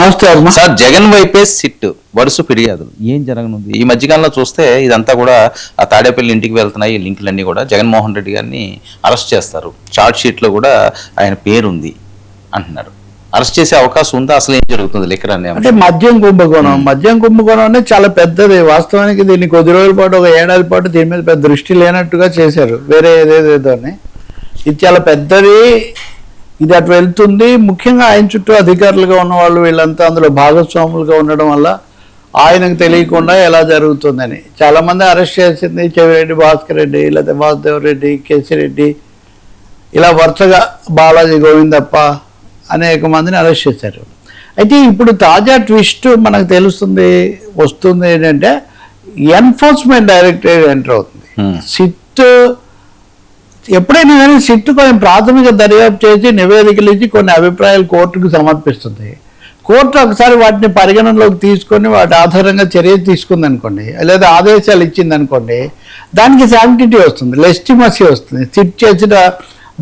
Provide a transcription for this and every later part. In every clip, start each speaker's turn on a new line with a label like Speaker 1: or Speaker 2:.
Speaker 1: నమస్తే
Speaker 2: సార్. జగన్ వైపే సిట్ వరుస ఫిర్యాదులు ఏం జరగనుంది? ఈ మధ్యకాలంలో చూస్తే ఇదంతా కూడా ఆ తాడేపల్లి ఇంటికి వెళ్తున్నాయి లింకులన్నీ కూడా. జగన్మోహన్ రెడ్డి గారిని అరెస్ట్ చేస్తారు, చార్ట్ షీట్ లో కూడా ఆయన పేరుంది అంటున్నారు. అరెస్ట్ చేసే అవకాశం ఉందా? అసలు ఏం జరుగుతుంది లెక్కర్
Speaker 1: అంటే మద్యం కుంభకోణం అనేది చాలా పెద్దది. వాస్తవానికి దీన్ని కొద్ది రోజుల పాటు, ఒక ఏడాది పాటు దీని మీద పెద్ద దృష్టి లేనట్టుగా చేశారు, వేరే ఏదేదో. ఇది చాలా పెద్దది, ఇది అటు వెళ్తుంది. ముఖ్యంగా ఆయన చుట్టూ అధికారులుగా ఉన్న వాళ్ళు వీళ్ళంతా అందులో భాగస్వాములుగా ఉండడం వల్ల ఆయనకు తెలియకుండా ఎలా జరుగుతుందని చాలామంది అరెస్ట్ చేసింది. చెవిరెడ్డి భాస్కర్ రెడ్డి, లేకపోతే వాసుదేవ్ రెడ్డి, కేసిరెడ్డి, ఇలా వరుసగా బాలాజీ గోవిందప్ప అనేక మందిని అరెస్ట్ చేశారు. అయితే ఇప్పుడు తాజా ట్విస్ట్ మనకు వస్తుంది ఏంటంటే ఎన్ఫోర్స్మెంట్ డైరెక్టరేట్ ఎంటర్ అవుతుంది. సిట్ ఎప్పుడైనా కానీ సిట్ కొంచెం ప్రాథమిక దర్యాప్తు చేసి నివేదికలు ఇచ్చి కొన్ని అభిప్రాయాలు కోర్టుకు సమర్పిస్తుంది. కోర్టు ఒకసారి వాటిని పరిగణనలోకి తీసుకొని వాటి ఆధారంగా చర్య తీసుకుంది అనుకోండి, లేదా ఆదేశాలు ఇచ్చింది అనుకోండి, దానికి శాంక్టిటీ వస్తుంది, లెజిటిమసీ వస్తుంది. సిట్ చేసిన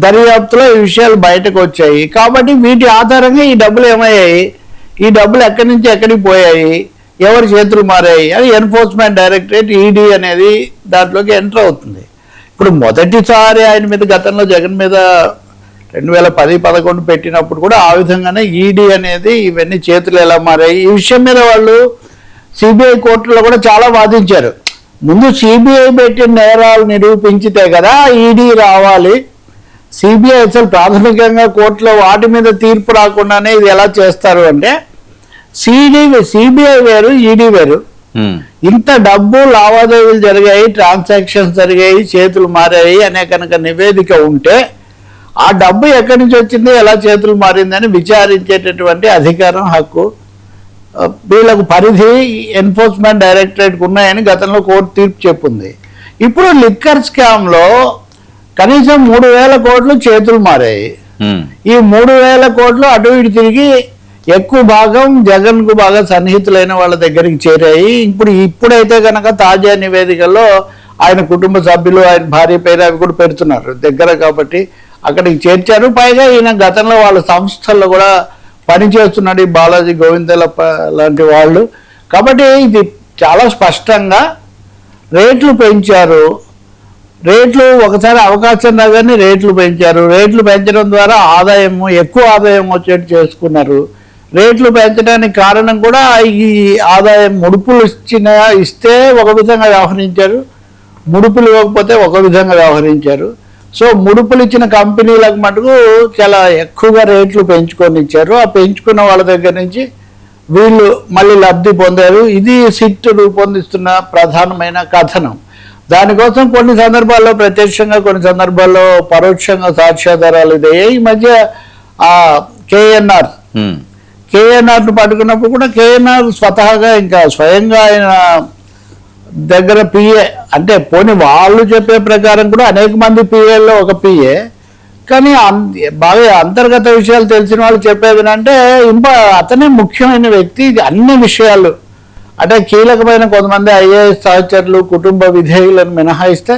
Speaker 1: దర్యాప్తులో ఈ విషయాలు బయటకు వచ్చాయి కాబట్టి వీటి ఆధారంగా ఈ డబ్బులు ఏమయ్యాయి, ఈ డబ్బులు ఎక్కడి నుంచి ఎక్కడికి పోయాయి, ఎవరి చేతులు మారాయి అని ఎన్ఫోర్స్మెంట్ డైరెక్టరేట్ ఈడీ అనేది దాంట్లోకి ఎంటర్ అవుతుంది. ఇప్పుడు మొదటిసారి ఆయన మీద గతంలో జగన్ మీద 2010-11 పెట్టినప్పుడు కూడా ఆ విధంగానే ఈడీ అనేది ఇవన్నీ చేతులు ఎలా మారాయి ఈ విషయం మీద వాళ్ళు సిబిఐ కోర్టులో కూడా చాలా వాదించారు. ముందు సిబిఐ పెట్టిన నేరాలు నిరూపించితే కదా ఈడీ రావాలి. సిబిఐ అసలు ప్రాథమికంగా కోర్టులో వాటి మీద తీర్పు రాకుండానే ఇది ఎలా చేస్తారు అంటే సిబిఐ వేరు, ఈడీ వేరు. ఇంత డబ్బు లావాదేవీలు జరిగాయి, ట్రాన్సాక్షన్స్ జరిగాయి, చేతులు మారాయి అనే కనుక నివేదిక ఉంటే ఆ డబ్బు ఎక్కడి నుంచి వచ్చింది, ఎలా చేతులు మారిందని విచారించేటటువంటి అధికారం, హక్కు వీళ్ళకు పరిధి ఎన్ఫోర్స్మెంట్ డైరెక్టరేట్కి ఉన్నాయని గతంలో కోర్టు తీర్పు చెప్పింది. ఇప్పుడు లిక్కర్ స్కామ్లో కనీసం 3,000 కోట్లు చేతులు మారాయి. ఈ 3,000 కోట్లు అటు ఇటు తిరిగి ఎక్కువ భాగం జగన్కు బాగా సన్నిహితులైన వాళ్ళ దగ్గరికి చేరాయి. ఇప్పుడైతే కనుక తాజా నివేదికల్లో ఆయన కుటుంబ సభ్యులు, ఆయన భార్య పేరు అవి కూడా పెడుతున్నారు దగ్గర కాబట్టి అక్కడికి చేర్చారు. పైగా ఈయన గతంలో వాళ్ళ సంస్థల్లో కూడా పనిచేస్తున్నాడు, ఈ బాలాజీ గోవిందలప్ప లాంటి వాళ్ళు. కాబట్టి ఇది చాలా స్పష్టంగా రేట్లు పెంచారు. రేట్లు ఒకసారి అవకాశం రాగానే రేట్లు పెంచారు. రేట్లు పెంచడం ద్వారా ఎక్కువ ఆదాయం వచ్చేట్టు చేసుకున్నారు. రేట్లు పెంచడానికి కారణం కూడా ఈ ఆదాయం ముడుపులు ఇస్తే ఒక విధంగా వ్యవహరించారు, ముడుపులు ఇవ్వకపోతే ఒక విధంగా వ్యవహరించారు. సో ముడుపులు ఇచ్చిన కంపెనీలకు మటుకు చాలా ఎక్కువగా రేట్లు పెంచుకొని ఇచ్చారు. ఆ పెంచుకున్న వాళ్ళ దగ్గర నుంచి వీళ్ళు మళ్ళీ లబ్ధి పొందారు. ఇది సిట్ రూపొందిస్తున్న ప్రధానమైన కథనం. దానికోసం కొన్ని సందర్భాల్లో ప్రత్యక్షంగా, కొన్ని సందర్భాల్లో పరోక్షంగా సాక్ష్యాధారాలు ఇదయ్యాయి. ఈ మధ్య ఆ కేఎన్ఆర్ను పట్టుకున్నప్పుడు కూడా కేఎన్ఆర్ స్వతహాగా ఇంకా స్వయంగా ఆయన దగ్గర పిఏ అంటే పోనీ వాళ్ళు చెప్పే ప్రకారం కూడా అనేక మంది పిఏల్లో ఒక పిఏ, కానీ బాగా అంతర్గత విషయాలు తెలిసిన వాళ్ళు చెప్పేది అంటే అతనే ముఖ్యమైన వ్యక్తి. అన్ని విషయాలు అంటే కీలకమైన కొంతమంది ఐఏఎస్ సహచరులు, కుటుంబ విధేయులను మినహాయిస్తే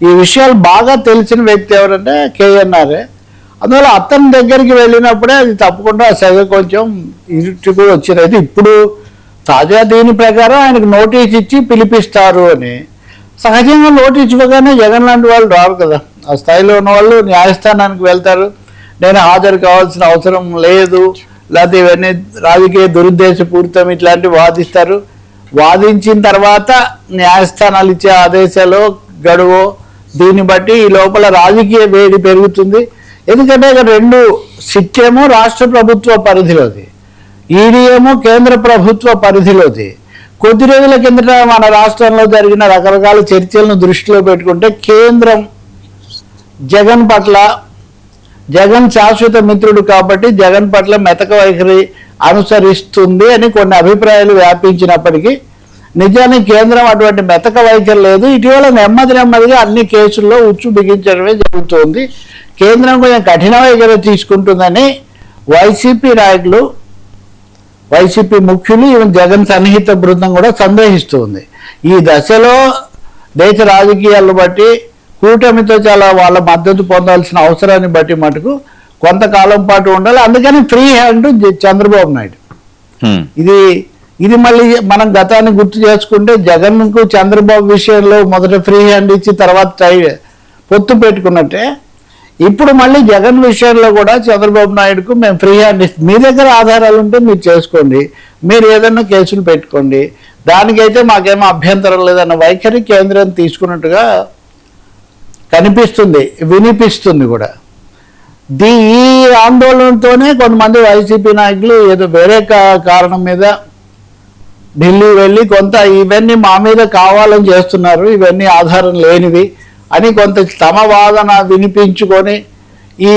Speaker 1: ఈ విషయాలు బాగా తెలిసిన వ్యక్తి ఎవరంటే కేఎన్ఆర్ఏ. అందువల్ల అతని దగ్గరికి వెళ్ళినప్పుడే అది తప్పకుండా సగ కొంచెం ఇరుటికు వచ్చినది. ఇప్పుడు తాజా దీని ప్రకారం ఆయనకు నోటీస్ ఇచ్చి పిలిపిస్తారు అని. సహజంగా నోటీస్ ఇవ్వగానే జగన్ లాంటి వాళ్ళు రారు కదా, ఆ స్థాయిలో ఉన్న వాళ్ళు న్యాయస్థానానికి వెళ్తారు, నేను హాజరు కావాల్సిన అవసరం లేదు, లేకపోతే ఇవన్నీ రాజకీయ దురుద్దేశపూరితం ఇట్లాంటివి వాదిస్తారు. వాదించిన తర్వాత న్యాయస్థానాలు ఇచ్చే ఆదేశాలు, గడువు, దీన్ని బట్టి ఈ లోపల రాజకీయ వేడి పెరుగుతుంది. ఎందుకంటే ఇక రెండు సిట్ ఏమో రాష్ట్ర ప్రభుత్వ పరిధిలోది, ఈడీ ఏమో కేంద్ర ప్రభుత్వ పరిధిలోది. కొద్ది రోజుల కిందట మన రాష్ట్రంలో జరిగిన రకరకాల చర్చలను దృష్టిలో పెట్టుకుంటే కేంద్రం జగన్ శాశ్వత మిత్రుడు కాబట్టి జగన్ పట్ల మెతక వైఖరి అనుసరిస్తుంది అని కొన్ని అభిప్రాయాలు వ్యాపించినప్పటికీ నిజానికి కేంద్రం అటువంటి మెతక వైఖరి లేదు. ఇటీవల నెమ్మదిగా అన్ని కేసుల్లో ఉచ్చు బిగించడమే జరుగుతోంది. కేంద్రం కొంచెం కఠిన వైఖరి తీసుకుంటుందని వైసీపీ నాయకులు, వైసీపీ ముఖ్యులు, ఈవెన్ జగన్ సన్నిహిత బృందం కూడా సందేహిస్తుంది. ఈ దశలో దేశ రాజకీయాలను బట్టి కూటమితో చాలా వాళ్ళ మద్దతు పొందాల్సిన అవసరాన్ని బట్టి మటుకు కొంతకాలం పాటు ఉండాలి. అందుకని ఫ్రీ హ్యాండ్ చంద్రబాబు నాయుడు ఇది మళ్ళీ మనం గతాన్ని గుర్తు చేసుకుంటే జగన్కు చంద్రబాబు విషయంలో మొదట ఫ్రీ హ్యాండ్ ఇచ్చి తర్వాత పొత్తు పెట్టుకున్నట్టే ఇప్పుడు మళ్ళీ జగన్ విషయంలో కూడా చంద్రబాబు నాయుడుకు మేము ఫ్రీ హ్యాండ్ ఇస్తాం, మీ దగ్గర ఆధారాలు ఉంటే మీరు చేసుకోండి, మీరు ఏదన్నా కేసులు పెట్టుకోండి, దానికైతే మాకేమో అభ్యంతరం లేదన్న వైఖరి కేంద్రం తీసుకున్నట్టుగా కనిపిస్తుంది, వినిపిస్తుంది కూడా. ఈ ఆందోళనతోనే కొంతమంది వైసీపీ నాయకులు ఏదో వేరే కారణం మీద ఢిల్లీ వెళ్ళి కొంత ఇవన్నీ మా మీద కావాలని చేస్తున్నారు, ఇవన్నీ ఆధారం లేనివి అని కొంత తమ వాదన వినిపించుకొని ఈ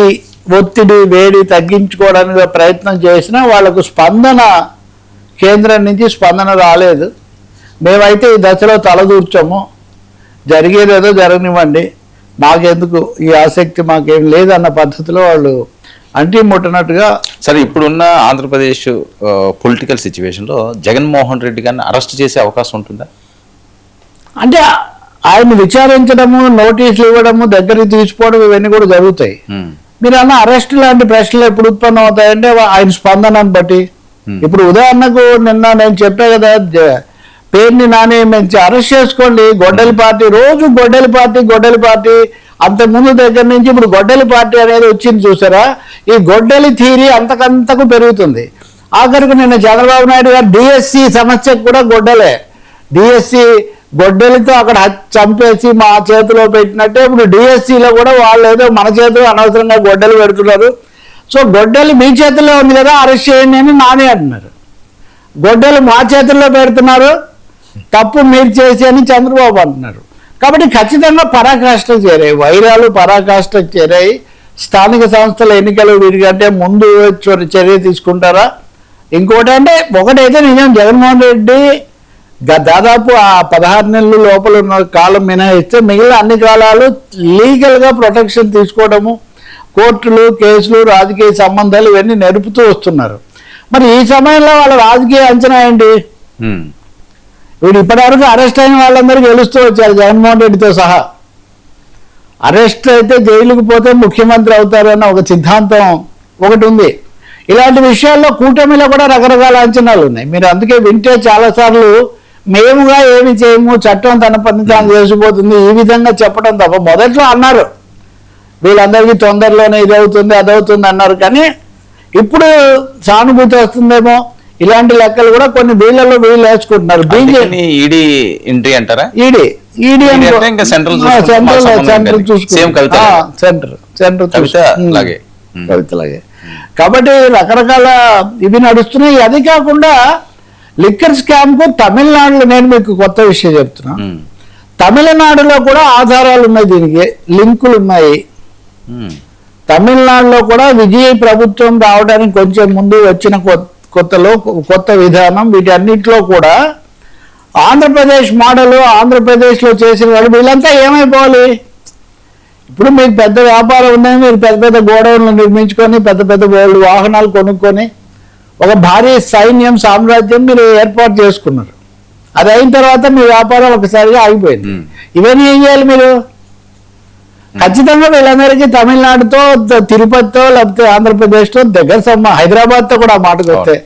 Speaker 1: ఒత్తిడి వేడి తగ్గించుకోవడానికి ప్రయత్నం చేసినా వాళ్లకు స్పందన కేంద్రం నుంచి స్పందన రాలేదు. మేమైతే ఈ దశలో తలదూర్చాము, జరిగేదేదో జరగనివ్వండి, మాకెందుకు ఈ ఆసక్తి మాకేం లేదన్న పద్ధతిలో వాళ్ళు అంటీ ముట్టనట్టుగా.
Speaker 2: సరే, ఇప్పుడున్న ఆంధ్రప్రదేశ్ పొలిటికల్ సిచ్యువేషన్లో జగన్మోహన్ రెడ్డి గారిని అరెస్ట్ చేసే అవకాశం ఉంటుందా?
Speaker 1: అంటే ఆయన విచారించడము, నోటీసులు ఇవ్వడము, దగ్గరికి తీసుకోవడం ఇవన్నీ కూడా జరుగుతాయి. మీరు అన్న అరెస్ట్ లాంటి ప్రశ్నలు ఎప్పుడు ఉత్పన్నం అవుతాయంటే ఆయన స్పందనను బట్టి. ఇప్పుడు ఉదాహరణకు నిన్న నేను చెప్పా కదా, పేరుని నాని మంచి అరెస్ట్ చేసుకోండి, గొడ్డలి పార్టీ, రోజు గొడ్డలి పార్టీ అంతకుముందు దగ్గర నుంచి ఇప్పుడు గొడ్డలి పార్టీ అనేది వచ్చింది చూసారా, ఈ గొడ్డలి థీరీ అంతకంతకు పెరుగుతుంది. ఆఖరికి నిన్న చంద్రబాబు నాయుడు గారు డిఎస్సి సమస్యకు కూడా గొడ్డలే, డిఎస్సి గొడ్డలితో అక్కడ చంపేసి మా చేతిలో పెట్టినట్టే ఇప్పుడు డిఎస్సిలో కూడా వాళ్ళు ఏదో మన చేతిలో అనవసరంగా గొడ్డలు పెడుతున్నారు. సో గొడ్డలి మీ చేతిలో ఉంది కదా, అరెస్ట్ చేయండి అని నాని అంటున్నారు. గొడ్డలు మా చేతుల్లో పెడుతున్నారు, తప్పు మీరు చేసి అని చంద్రబాబు అంటున్నారు. కాబట్టి ఖచ్చితంగా పరాకాష్ఠకు చేరాయి, వైరాలు పరాకాష్ఠకు చేరాయి. స్థానిక సంస్థల ఎన్నికలు వీటికంటే ముందు చర్య తీసుకుంటారా? ఇంకోటి అంటే ఒకటైతే నిజం, జగన్మోహన్ రెడ్డి దాదాపు ఆ 16 నెలల లోపల ఉన్న కాలం మినహాయిస్తే మిగిలిన అన్ని కాలాలు లీగల్గా ప్రొటెక్షన్ తీసుకోవడము, కోర్టులు, కేసులు, రాజకీయ సంబంధాలు ఇవన్నీ నడుపుతూ వస్తున్నారు. మరి ఈ సమయంలో వాళ్ళ రాజకీయ అంచనా ఏంటి? వీడు ఇప్పటివరకు అరెస్ట్ అయిన వాళ్ళందరూ గెలుస్తూ వచ్చారు జగన్మోహన్ రెడ్డితో సహా. అరెస్ట్ అయితే జైలుకు పోతే ముఖ్యమంత్రి అవుతారు అన్న ఒక సిద్ధాంతం ఒకటి ఉంది. ఇలాంటి విషయాల్లో కూటమిలో కూడా రకరకాల అంచనాలు ఉన్నాయి. మీరు అందుకే వింటే చాలాసార్లు మేముగా ఏమి చేయము, చట్టం తన పని తాను చేసిపోతుంది, ఈ విధంగా చెప్పడం తప్ప. మొదట్లో అన్నారు వీళ్ళందరికీ తొందరలోనే ఇది అవుతుంది అదవుతుంది అన్నారు, కానీ ఇప్పుడు సానుభూతి వస్తుందేమో ఇలాంటి లెక్కలు కూడా కొన్ని వీళ్ళలో వీళ్ళు వేసుకుంటున్నారు.
Speaker 2: ఈడీ ఎంట్రీ అంటారా? ఈడీ
Speaker 1: సెంట్రల్ కవితలాగే. కాబట్టి రకరకాల ఇవి నడుస్తున్నాయి. అది కాకుండా లిక్కర్ స్కామ్ కు తమిళనాడులో, నేను మీకు కొత్త విషయం చెప్తున్నా, తమిళనాడులో కూడా ఆధారాలు ఉన్నాయి, దీనికి లింకులు ఉన్నాయి. తమిళనాడులో కూడా విజయ్ ప్రభుత్వం రావడానికి కొంచెం ముందు వచ్చిన కొత్త విధానం, వీటన్నిటిలో కూడా ఆంధ్రప్రదేశ్ మోడలు, ఆంధ్రప్రదేశ్లో చేసిన వాళ్ళు వీళ్ళంతా ఏమైపోవాలి? ఇప్పుడు మీకు పెద్ద వ్యాపారం ఉందని మీరు పెద్ద పెద్ద గోడౌన్లు నిర్మించుకొని పెద్ద పెద్ద వాహనాలు కొనుక్కొని ఒక భారీ సైన్యం, సామ్రాజ్యం మీరు ఏర్పాటు చేసుకున్నారు. అది అయిన తర్వాత మీ వ్యాపారం ఒకసారిగా ఆగిపోయింది. ఇవన్నీ ఏం చేయాలి మీరు? ఖచ్చితంగా వీళ్ళందరికీ తమిళనాడుతో, తిరుపతితో, లేకపోతే ఆంధ్రప్రదేశ్తో దగ్గర హైదరాబాద్తో కూడా మాటకు వస్తే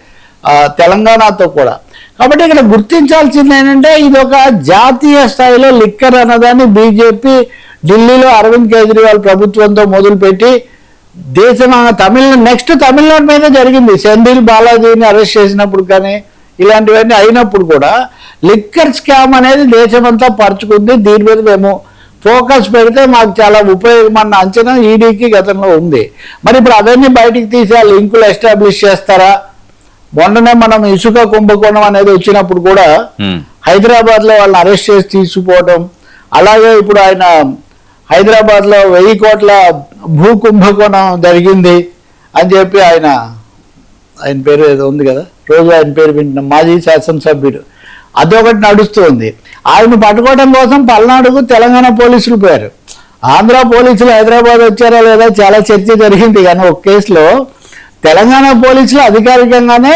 Speaker 1: తెలంగాణతో కూడా. కాబట్టి ఇక్కడ గుర్తించాల్సింది ఏంటంటే ఇది ఒక జాతీయ స్థాయిలో లిక్కర్ అన్నదాన్ని బీజేపీ ఢిల్లీలో అరవింద్ కేజ్రీవాల్ ప్రభుత్వంతో మొదలుపెట్టి నెక్స్ట్ తమిళనాడు మీద జరిగింది. సెంధిల్ బాలాజీని అరెస్ట్ చేసినప్పుడు కానీ ఇలాంటివన్నీ అయినప్పుడు కూడా లిక్కర్ స్కామ్ అనేది దేశమంతా పరుచుకుంది. దీని మీద మేము ఫోకస్ పెడితే మాకు చాలా ఉపయోగం అన్న అంచనా ఈడీకి గతంలో ఉంది. మరి ఇప్పుడు అవన్నీ బయటికి తీసి ఆ లింకులు ఎస్టాబ్లిష్ చేస్తారా? మొన్ననే మనం ఇసుక కుంభకోణం అనేది వచ్చినప్పుడు కూడా హైదరాబాద్లో వాళ్ళని అరెస్ట్ చేసి తీసుకుపోవడం, అలాగే ఇప్పుడు ఆయన హైదరాబాద్లో 1000 కోట్ల భూ కుంభకోణం జరిగింది అని చెప్పి ఆయన పేరు ఏదో ఉంది కదా, రోజు ఆయన పేరు వింటున్నాం, మాజీ శాసనసభ్యుడు, అదొకటి నడుస్తుంది. ఆయన పట్టుకోవడం కోసం పల్నాడుకు తెలంగాణ పోలీసులు పోయారు. ఆంధ్ర పోలీసులు హైదరాబాద్ వచ్చారా లేదా చాలా చర్చ జరిగింది, కానీ ఒక కేసులో తెలంగాణ పోలీసులు అధికారికంగానే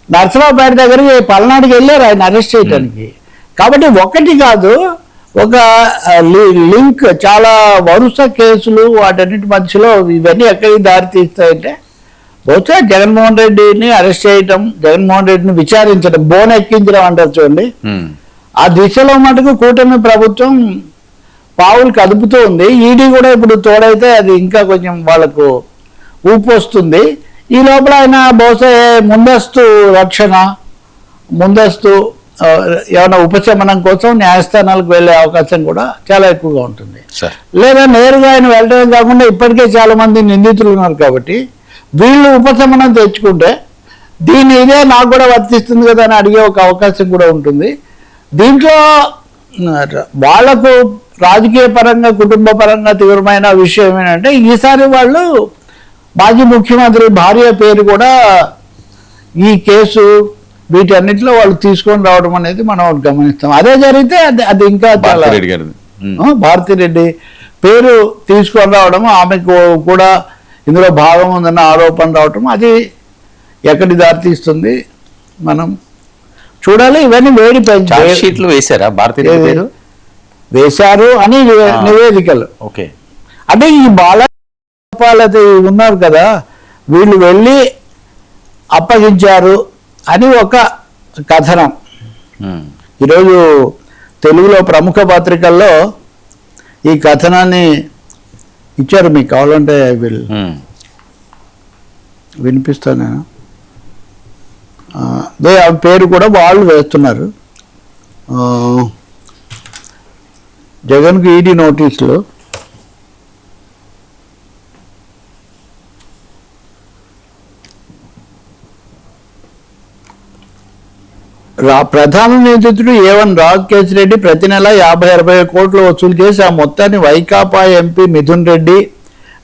Speaker 1: నర్సరావుపేట దగ్గరికి పల్నాడుకి వెళ్ళారు ఆయన అరెస్ట్ చేయడానికి. కాబట్టి ఒకటి కాదు, ఒక లింక్, చాలా వరుస కేసులు, వాటన్నిటి మధ్యలో ఇవన్నీ ఎక్కడికి దారి తీస్తాయంటే బహుశా జగన్మోహన్ రెడ్డిని అరెస్ట్ చేయటం, జగన్మోహన్ రెడ్డిని విచారించడం, బోన్ ఎక్కించడం అంటారు చూడండి, ఆ దిశలో మటుకు కూటమి ప్రభుత్వం పావులు కదుపుతూ ఉంది. ఈడీ కూడా ఇప్పుడు తోడైతే అది ఇంకా కొంచెం వాళ్ళకు ఊపు వస్తుంది. ఈ లోపల ఆయన బహుశా ముందస్తు రక్షణ, ముందస్తు ఏమైనా ఉపశమనం కోసం న్యాయస్థానాలకు వెళ్ళే అవకాశం కూడా చాలా ఎక్కువగా ఉంటుంది. లేదా నేరుగా ఆయన వెళ్ళడం కాకుండా ఇప్పటికే చాలా మంది నిందితులు ఉన్నారు కాబట్టి వీళ్ళు ఉపశమనం తెచ్చుకుంటే దీన్ని ఇదే నాకు కూడా వర్తిస్తుంది కదా అని అడిగే ఒక అవకాశం కూడా ఉంటుంది. దీంట్లో వాళ్లకు రాజకీయ పరంగా, కుటుంబ పరంగా తీవ్రమైన విషయం ఏంటంటే ఈసారి వాళ్ళు మాజీ ముఖ్యమంత్రి భార్య పేరు కూడా ఈ కేసు వీటన్నిటిలో వాళ్ళు తీసుకొని రావడం అనేది మనం గమనిస్తాం. అదే జరిగితే అది ఇంకా చాలా భారతిరెడ్డి పేరు తీసుకొని రావడం, ఆమెకు కూడా ఇందులో భాగం ఉందన్న ఆరోపణ రావటం, అది ఎక్కడి దారితీస్తుంది మనం చూడాలి. ఇవన్నీ వేడి
Speaker 2: షీట్లు వేశారా భారతీయ పేరు
Speaker 1: వేశారు అని నివేదికలు.
Speaker 2: ఓకే,
Speaker 1: అంటే ఈ బాలపాలతి ఉన్నారు కదా, వీళ్ళు వెళ్ళి అప్పగించారు అని ఒక కథనం ఈరోజు తెలుగులో ప్రముఖ పత్రికల్లో ఈ కథనాన్ని ఇచ్చారు. మీకు కావాలంటే వీళ్ళు వినిపిస్తాను. అదే ఆ పేరు కూడా వాళ్ళు వేస్తున్నారు. జగన్కు ఈడీ నోటీసులు. ప్రధాన నిందితుడు A1 రాకేష్ రెడ్డి ప్రతి నెల 50-60 కోట్లు వసూలు చేసి ఆ మొత్తాన్ని వైకాపా ఎంపీ మిథున్ రెడ్డి,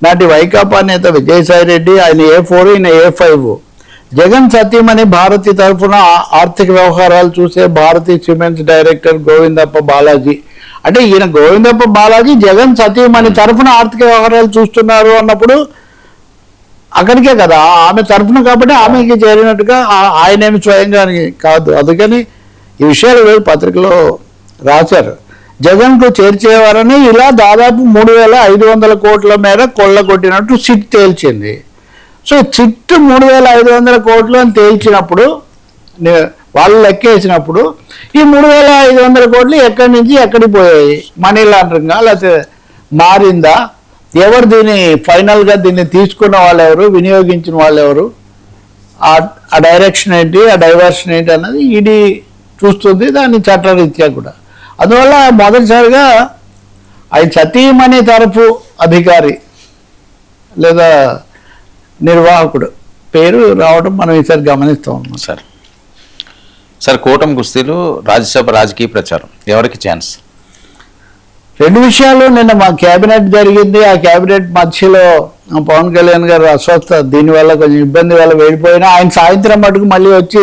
Speaker 1: నాటి వైకాపా నేత విజయసాయి రెడ్డి, ఆయన A4 ఈయన A5. జగన్ సతీమణి భారతి తరఫున ఆర్థిక వ్యవహారాలు చూసే భారతి సిమెంట్స్ డైరెక్టర్ గోవిందప్ప బాలాజీ. అంటే ఈయన గోవిందప్ప బాలాజీ జగన్ సతీమణి తరఫున ఆర్థిక వ్యవహారాలు చూస్తున్నారు అన్నప్పుడు అక్కడికే కదా ఆమె తరఫున, కాబట్టి ఆమెకి చేరినట్టుగా ఆయనేమి స్వయంగా కాదు. అందుకని ఈ విషయాలు పత్రికలో రాశారు. జగన్కు చేర్చేవారని ఇలా దాదాపు 3,500 కోట్ల మేర కొల్లగొట్టినట్టు సిట్ తేల్చింది. సో సిట్ 3,500 కోట్లు అని తేల్చినప్పుడు, వాళ్ళు లెక్కేసినప్పుడు ఈ 3,500 కోట్లు ఎక్కడి నుంచి ఎక్కడికి పోయాయి? మనీ లాండరింగా లేకపోతే మారిందా? ఎవరు దీన్ని ఫైనల్గా దీన్ని తీసుకున్న వాళ్ళు ఎవరు, వినియోగించిన వాళ్ళు ఎవరు, ఆ డైరెక్షన్ ఏంటి, ఆ డైవర్షన్ ఏంటి అన్నది ఈడీ చూస్తుంది, దాని చట్టరీత్యా కూడా. అందువల్ల మొదటిసారిగా ఆయన సతీమణి తరఫు అధికారి లేదా నిర్వాహకుడు పేరు రావడం మనం ఈసారి గమనిస్తూ ఉన్నాం.
Speaker 2: సార్ కూటమి కుస్తీలు రాజ్యసభ రాజకీయ ప్రచారం ఎవరికి ఛాన్స్?
Speaker 1: రెండు విషయాలు. నిన్న మా క్యాబినెట్ జరిగింది. ఆ క్యాబినెట్ మధ్యలో పవన్ కళ్యాణ్ గారు అస్వస్థ, దీనివల్ల కొంచెం ఇబ్బంది వల్ల వెళ్ళిపోయినా ఆయన సాయంత్రం మటుకు మళ్ళీ వచ్చి